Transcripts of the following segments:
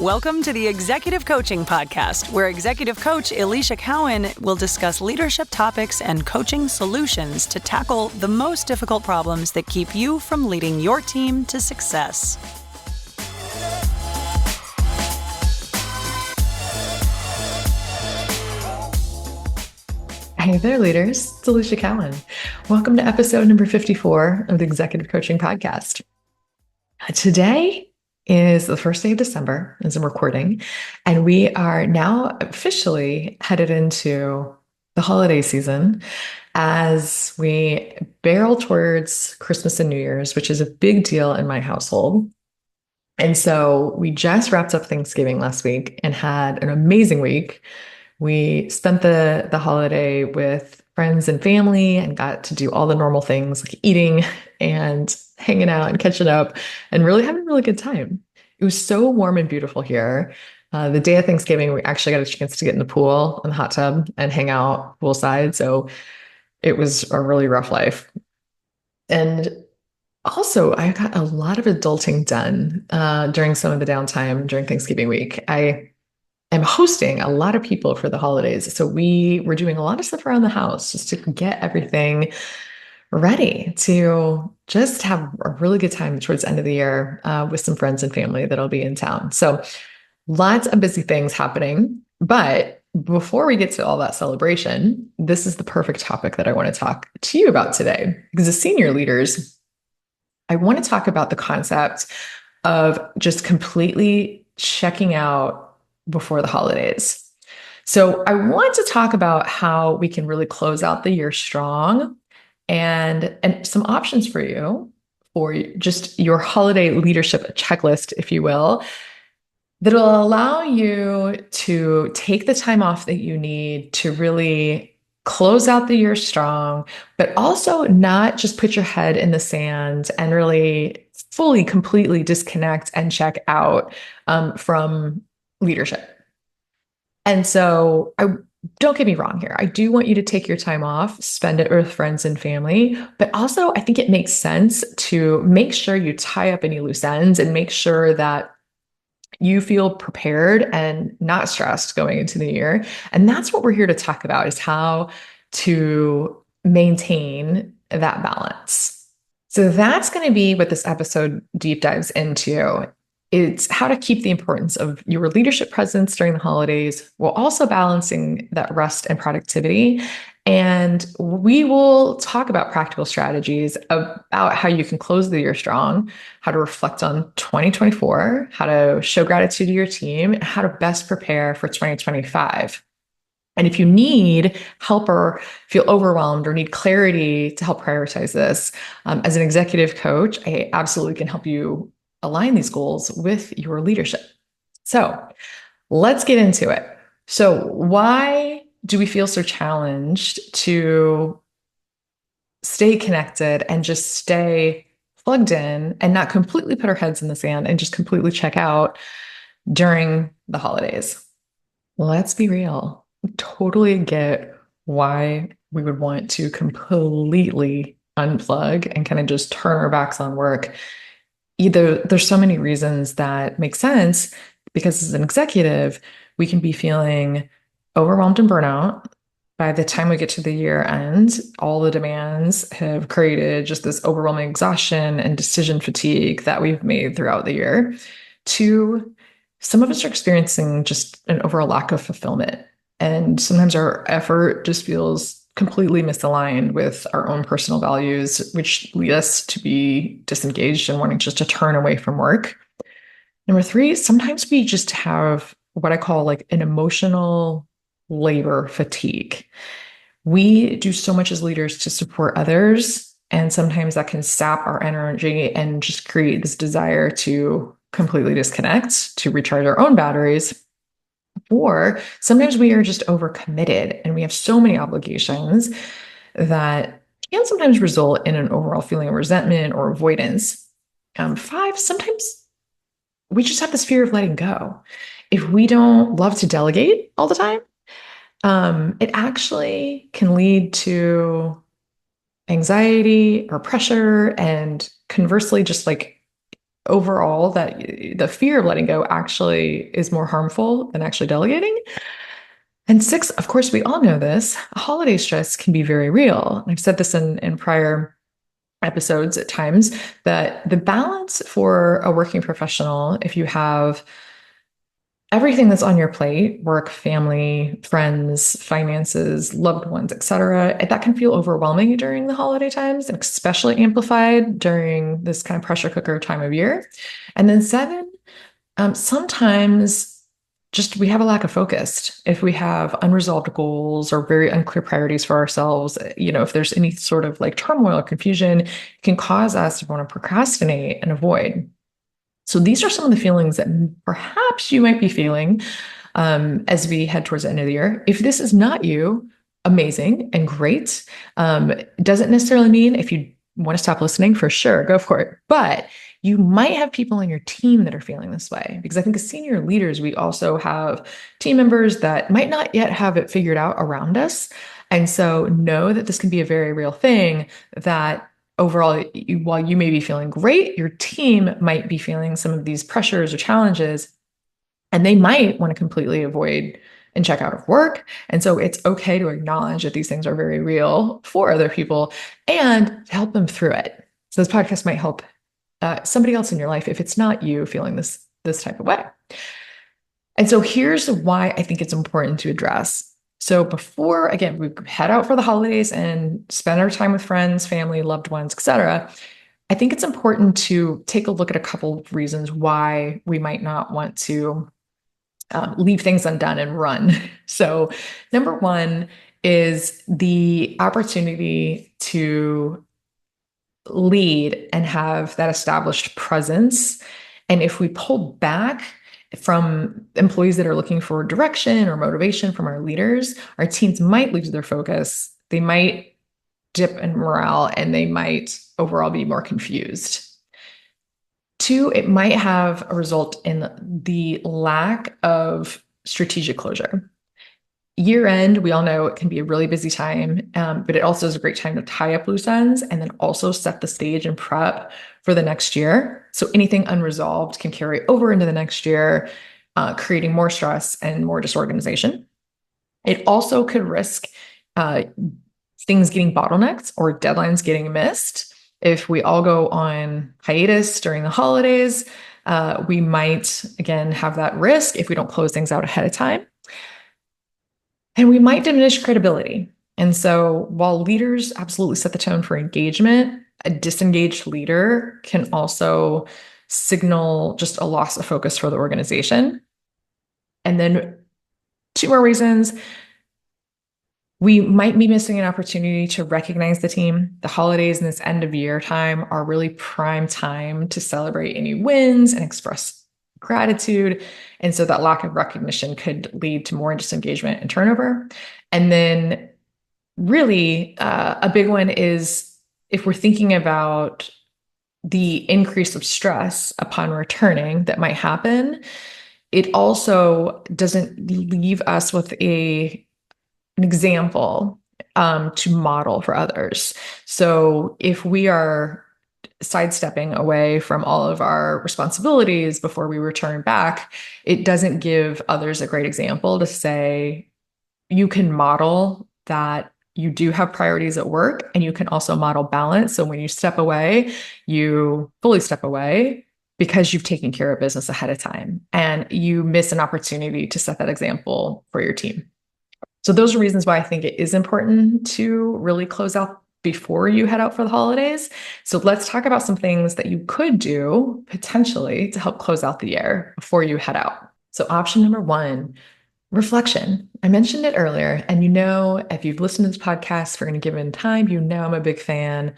Welcome to the Executive Coaching Podcast, where executive coach Alicia Cowan will discuss leadership topics and coaching solutions to tackle the most difficult problems that keep you from leading your team to success. Hey there, leaders. It's Alicia Cowan. Welcome to episode number 54 of the Executive Coaching Podcast. Today is the first day of December as I'm recording, and we are now officially headed into the holiday season as we barrel towards Christmas and New Year's, which is a big deal in my household. And so we just wrapped up Thanksgiving last week and had an amazing week. We spent the holiday with friends and family and got to do all the normal things like eating and hanging out and catching up and really having a really good time. It was so warm and beautiful here. The day of Thanksgiving, we actually got a chance to get in the pool and the hot tub and hang out poolside. So it was a really rough life. And also, I got a lot of adulting done during some of the downtime during Thanksgiving week. I am hosting a lot of people for the holidays. So we were doing a lot of stuff around the house just to get everything ready to just have a really good time towards the end of the year with some friends and family that'll be in town. So lots of busy things happening. But before we get to all that celebration, this is the perfect topic that I want to talk to you about today. Because as senior leaders, I want to talk about the concept of just completely checking out before the holidays. So I want to talk about how we can really close out the year strong and some options for you for just your holiday leadership checklist, if you will, that will allow you to take the time off that you need to really close out the year strong, but also not just put your head in the sand and really fully, completely disconnect and check out from leadership. And so don't get me wrong here. I do want you to take your time off, spend it with friends and family, but also I think it makes sense to make sure you tie up any loose ends and make sure that you feel prepared and not stressed going into the year. And that's what we're here to talk about, is how to maintain that balance. So that's going to be what this episode deep dives into. It's how to keep the importance of your leadership presence during the holidays while also balancing that rest and productivity. And we will talk about practical strategies about how you can close the year strong, how to reflect on 2024, how to show gratitude to your team, and how to best prepare for 2025. And if you need help or feel overwhelmed or need clarity to help prioritize this, as an executive coach, I absolutely can help you align these goals with your leadership. So let's get into it. So why do we feel so challenged to stay connected and just stay plugged in and not completely put our heads in the sand and just completely check out during the holidays? Let's be real. I totally get why we would want to completely unplug and kind of just turn our backs on work. Either there's so many reasons that make sense, because as an executive, we can be feeling overwhelmed and burnout. By the time we get to the year end, all the demands have created just this overwhelming exhaustion and decision fatigue that we've made throughout the year. To some of us are experiencing just an overall lack of fulfillment. And sometimes our effort just feels completely misaligned with our own personal values, which lead us to be disengaged and wanting just to turn away from work. Number three, sometimes we just have what I call like an emotional labor fatigue. We do so much as leaders to support others, and sometimes that can sap our energy and just create this desire to completely disconnect, to recharge our own batteries. Or sometimes we are just overcommitted and we have so many obligations that can sometimes result in an overall feeling of resentment or avoidance. Five, sometimes we just have this fear of letting go. If we don't love to delegate all the time, it actually can lead to anxiety or pressure, and conversely, just like overall that the fear of letting go actually is more harmful than actually delegating. And six, of course, we all know this, holiday stress can be very real. I've said this in prior episodes at times that the balance for a working professional, if you have everything that's on your plate, work, family, friends, finances, loved ones, etc., that can feel overwhelming during the holiday times, and especially amplified during this kind of pressure cooker time of year. And then seven, sometimes just we have a lack of focus. If we have unresolved goals or very unclear priorities for ourselves, if there's any sort of like turmoil or confusion, it can cause us to want to procrastinate and avoid. So these are some of the feelings that perhaps you might be feeling as we head towards the end of the year. If this is not you, amazing and great. Doesn't necessarily mean if you want to stop listening, for sure, go for it. But you might have people on your team that are feeling this way, because I think as senior leaders, we also have team members that might not yet have it figured out around us. And so know that this can be a very real thing, that overall, while you may be feeling great, your team might be feeling some of these pressures or challenges, and they might want to completely avoid and check out of work. And so it's okay to acknowledge that these things are very real for other people and to help them through it. So this podcast might help somebody else in your life if it's not you feeling this type of way. And so here's why I think it's important to address. So before, again, we head out for the holidays and spend our time with friends, family, loved ones, etc., I think it's important to take a look at a couple of reasons why we might not want to leave things undone and run. So number one is the opportunity to lead and have that established presence. And if we pull back from employees that are looking for direction or motivation from our leaders, our teams might lose their focus. They might dip in morale, and they might overall be more confused. Two, it might have a result in the lack of strategic closure. Year end, we all know it can be a really busy time, but it also is a great time to tie up loose ends and then also set the stage and prep for the next year. So anything unresolved can carry over into the next year, creating more stress and more disorganization. It also could risk things getting bottlenecked or deadlines getting missed. If we all go on hiatus during the holidays, we might, again, have that risk if we don't close things out ahead of time. And we might diminish credibility. And so while leaders absolutely set the tone for engagement, a disengaged leader can also signal just a loss of focus for the organization. And then two more reasons. We might be missing an opportunity to recognize the team. The holidays and this end of year time are really prime time to celebrate any wins and express gratitude. And so that lack of recognition could lead to more disengagement and turnover. And then really a big one is if we're thinking about the increase of stress upon returning that might happen, it also doesn't leave us with an example to model for others. So if we are sidestepping away from all of our responsibilities before we return back, it doesn't give others a great example to say, you can model that you do have priorities at work and you can also model balance. So when you step away, you fully step away because you've taken care of business ahead of time, and you miss an opportunity to set that example for your team. So those are reasons why I think it is important to really close out before you head out for the holidays. So let's talk about some things that you could do potentially to help close out the year before you head out. So option number one, reflection. I mentioned it earlier, and if you've listened to this podcast for any given time, I'm a big fan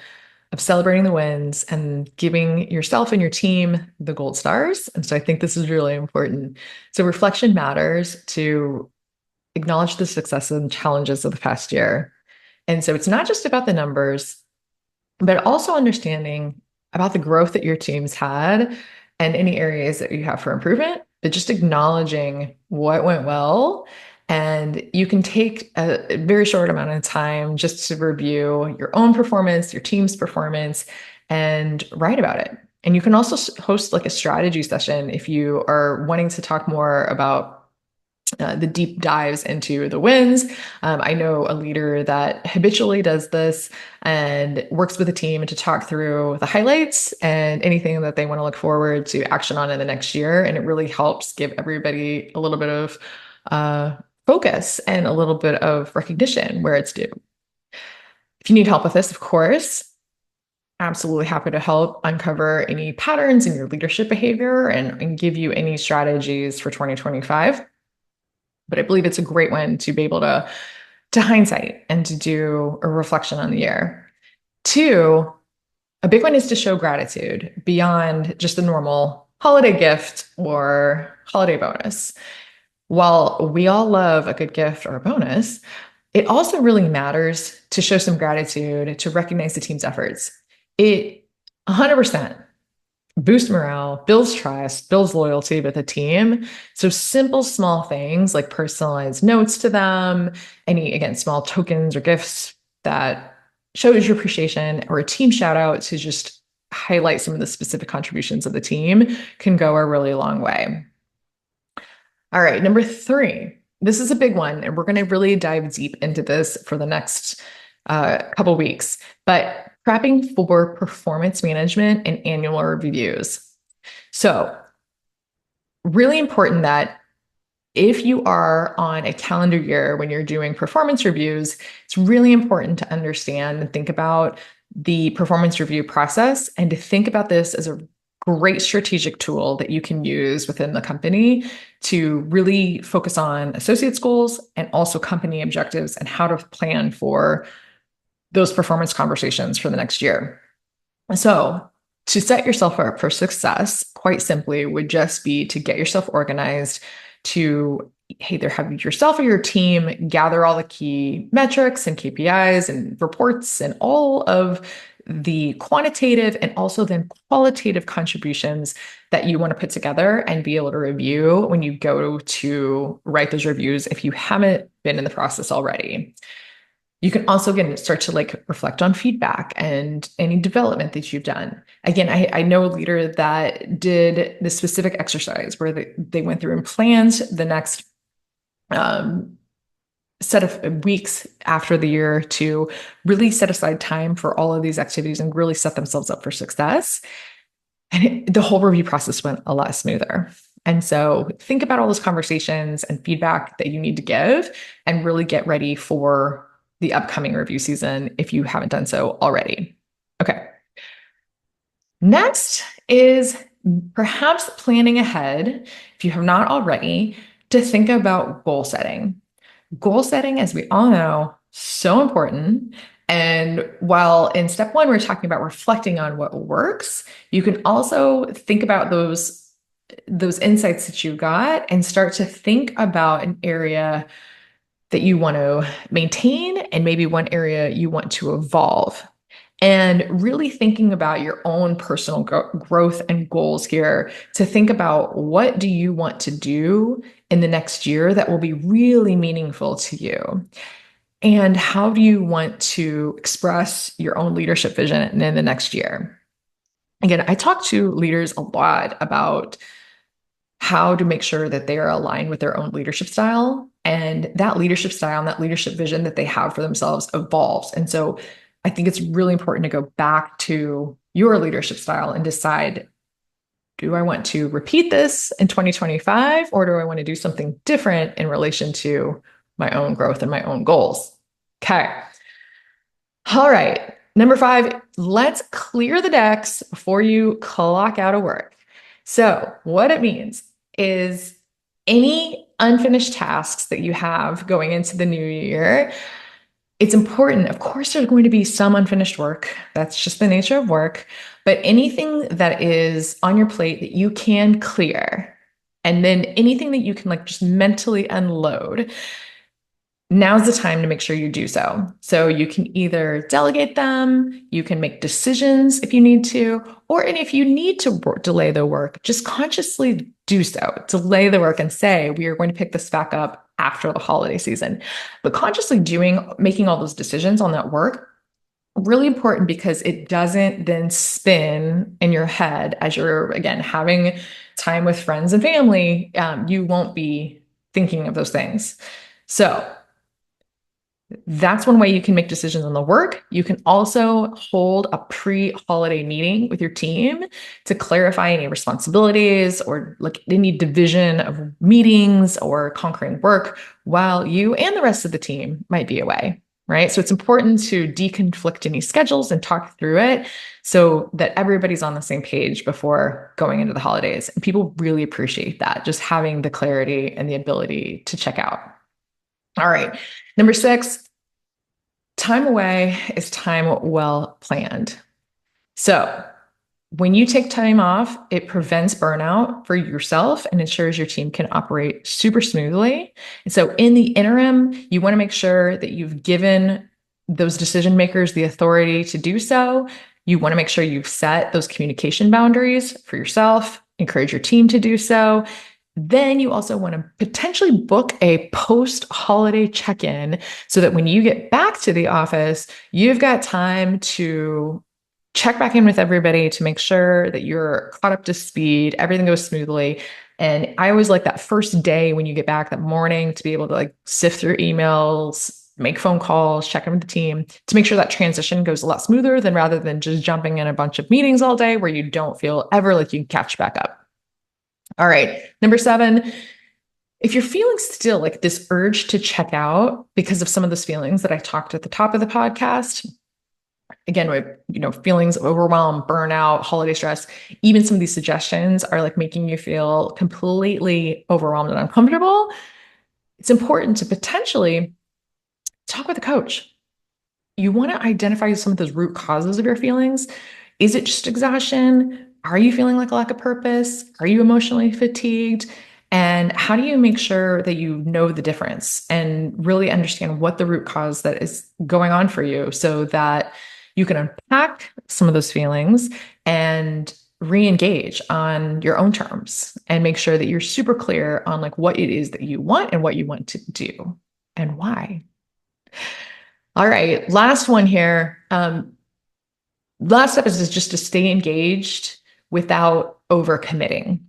of celebrating the wins and giving yourself and your team the gold stars. And so I think this is really important. So reflection matters to acknowledge the successes and challenges of the past year. And so it's not just about the numbers, but also understanding about the growth that your team's had and any areas that you have for improvement, but just acknowledging what went well. And you can take a very short amount of time just to review your own performance, your team's performance, and write about it. And you can also host like a strategy session if you are wanting to talk more about the deep dives into the wins. I know a leader that habitually does this and works with a team to talk through the highlights and anything that they want to look forward to action on in the next year. And it really helps give everybody a little bit of focus and a little bit of recognition where it's due. If you need help with this, of course, absolutely happy to help uncover any patterns in your leadership behavior and give you any strategies for 2025. But I believe it's a great one to be able to hindsight and to do a reflection on the year. 2, a big one is to show gratitude beyond just the normal holiday gift or holiday bonus. While we all love a good gift or a bonus, it also really matters to show some gratitude, to recognize the team's efforts. It 100% boosts morale, builds trust, builds loyalty with a team. So simple, small things like personalized notes to them, any, again, small tokens or gifts that shows your appreciation, or a team shout out to just highlight some of the specific contributions of the team can go a really long way. All right, number 3. This is a big one, and we're going to really dive deep into this for the next couple weeks. But prepping for performance management and annual reviews. So, really important that if you are on a calendar year when you're doing performance reviews, it's really important to understand and think about the performance review process and to think about this as a great strategic tool that you can use within the company to really focus on associates' goals and also company objectives and how to plan for those performance conversations for the next year. So, to set yourself up for success, quite simply, would just be to get yourself organized, to either have yourself or your team gather all the key metrics and KPIs and reports and all of the quantitative and also then qualitative contributions that you want to put together and be able to review when you go to write those reviews if you haven't been in the process already. You can also, again, start to like reflect on feedback and any development that you've done. Again, I know a leader that did this specific exercise where they went through and planned the next set of weeks after the year to really set aside time for all of these activities and really set themselves up for success. And the whole review process went a lot smoother. And so think about all those conversations and feedback that you need to give and really get ready for the upcoming review season if you haven't done so already. Okay. Next is perhaps planning ahead, if you have not already, to think about goal setting. Goal setting, as we all know, so important. And while in step 1, we're talking about reflecting on what works, you can also think about those insights that you got and start to think about an area that you want to maintain and maybe one area you want to evolve. And really thinking about your own personal growth and goals here to think about what do you want to do in the next year that will be really meaningful to you? And how do you want to express your own leadership vision in the next year? Again, I talk to leaders a lot about how to make sure that they are aligned with their own leadership style, and that leadership style and that leadership vision that they have for themselves evolves. And so I think it's really important to go back to your leadership style and decide, do I want to repeat this in 2025, or do I want to do something different in relation to my own growth and my own goals? Okay. All right. Number 5, let's clear the decks before you clock out of work. So what it means is any unfinished tasks that you have going into the new year, it's important. Of course, there's going to be some unfinished work. That's just the nature of work. But anything that is on your plate that you can clear, and then anything that you can like just mentally unload, now's the time to make sure you do so. So you can either delegate them, you can make decisions if you need to, and if you need to delay the work, just consciously do so. Delay the work and say, we are going to pick this back up after the holiday season. But consciously making all those decisions on that work Really important because it doesn't then spin in your head as you're, again, having time with friends and family. You won't be thinking of those things. So that's one way you can make decisions on the work. You can also hold a pre-holiday meeting with your team to clarify any responsibilities or like any division of meetings or conquering work while you and the rest of the team might be away, right? So it's important to deconflict any schedules and talk through it so that everybody's on the same page before going into the holidays. And people really appreciate that, just having the clarity and the ability to check out. All right. Number 6, time away is time well planned. So when you take time off, it prevents burnout for yourself and ensures your team can operate super smoothly. And so in the interim, you want to make sure that you've given those decision makers the authority to do so. You want to make sure you've set those communication boundaries for yourself, encourage your team to do so. Then you also want to potentially book a post-holiday check-in so that when you get back to the office, you've got time to check back in with everybody to make sure that you're caught up to speed, everything goes smoothly. And I always like that first day when you get back, that morning, to be able to like sift through emails, make phone calls, check in with the team to make sure that transition goes a lot smoother than rather than just jumping in a bunch of meetings all day where you don't feel ever like you can catch back up. All right. Number 7, if you're feeling still like this urge to check out because of some of those feelings that I talked at the top of the podcast, again, with, feelings of overwhelm, burnout, holiday stress, even some of these suggestions are like making you feel completely overwhelmed and uncomfortable, it's important to potentially talk with a coach. You want to identify some of those root causes of your feelings. Is it just exhaustion? Are you feeling like a lack of purpose? Are you emotionally fatigued? And how do you make sure that you know the difference and really understand what the root cause that is going on for you so that you can unpack some of those feelings and re-engage on your own terms and make sure that you're super clear on like what it is that you want and what you want to do and why. All right, last one here. Last step is just to stay engaged without overcommitting.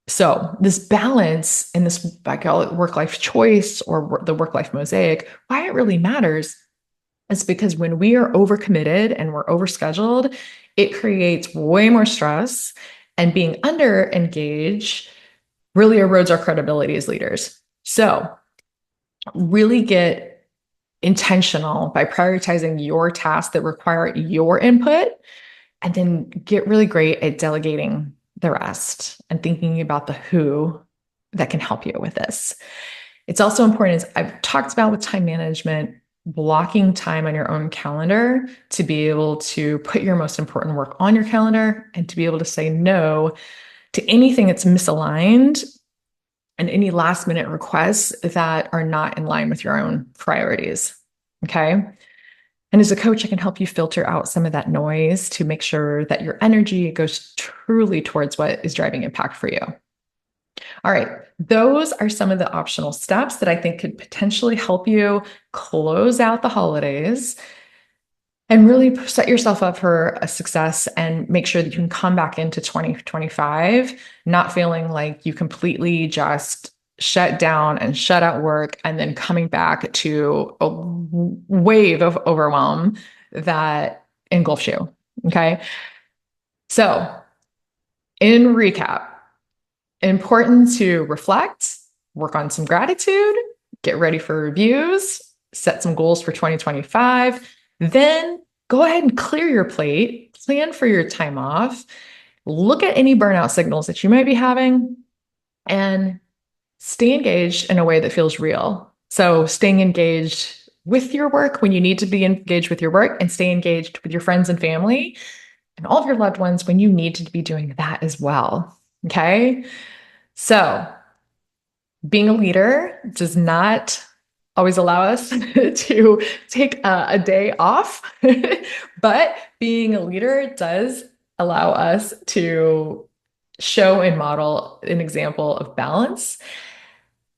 So this balance and this, I call it work-life choice or the work-life mosaic, why it really matters is because when we are overcommitted and we're overscheduled, it creates way more stress, and being under engaged really erodes our credibility as leaders. So really get intentional by prioritizing your tasks that require your input, and then get really great at delegating the rest and thinking about the who that can help you with this. It's also important, as I've talked about with time management, blocking time on your own calendar to be able to put your most important work on your calendar and to be able to say no to anything that's misaligned and any last minute requests that are not in line with your own priorities. Okay. And as a coach, I can help you filter out some of that noise to make sure that your energy goes truly towards what is driving impact for you. All right, those are some of the optional steps that I think could potentially help you close out the holidays and really set yourself up for a success and make sure that you can come back into 2025 not feeling like you completely just shut down and shut out work and then coming back to a wave of overwhelm that engulfs you. Okay. So, in recap, important to reflect, work on some gratitude, get ready for reviews, set some goals for 2025, then go ahead and clear your plate, plan for your time off, look at any burnout signals that you might be having, and stay engaged in a way that feels real. So staying engaged with your work when you need to be engaged with your work, and stay engaged with your friends and family and all of your loved ones when you need to be doing that as well. Okay. So being a leader does not always allow us to take a day off, but being a leader does allow us to show and model an example of balance.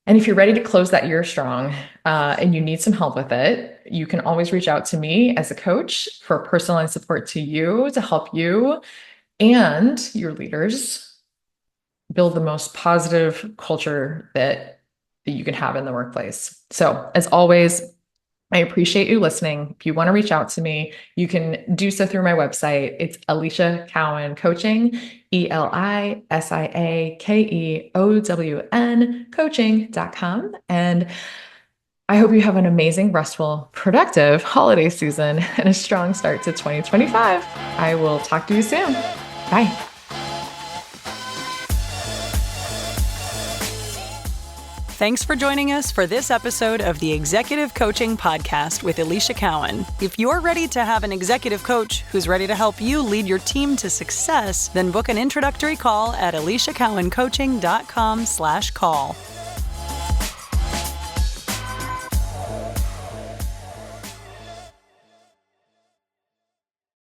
And if you're ready to close that year strong and you need some help with it, you can always reach out to me as a coach for personalized support to you to help you and your leaders build the most positive culture that you can have in the workplace. So, as always, I appreciate you listening. If you want to reach out to me, you can do so through my website. It's Alicia Cowan Coaching, ELISIAKEOWN coaching.com. And I hope you have an amazing, restful, productive holiday season and a strong start to 2025. I will talk to you soon. Bye. Thanks for joining us for this episode of the Executive Coaching Podcast with Alicia Cowan. If you're ready to have an executive coach who's ready to help you lead your team to success, then book an introductory call at aliciacowancoaching.com/call.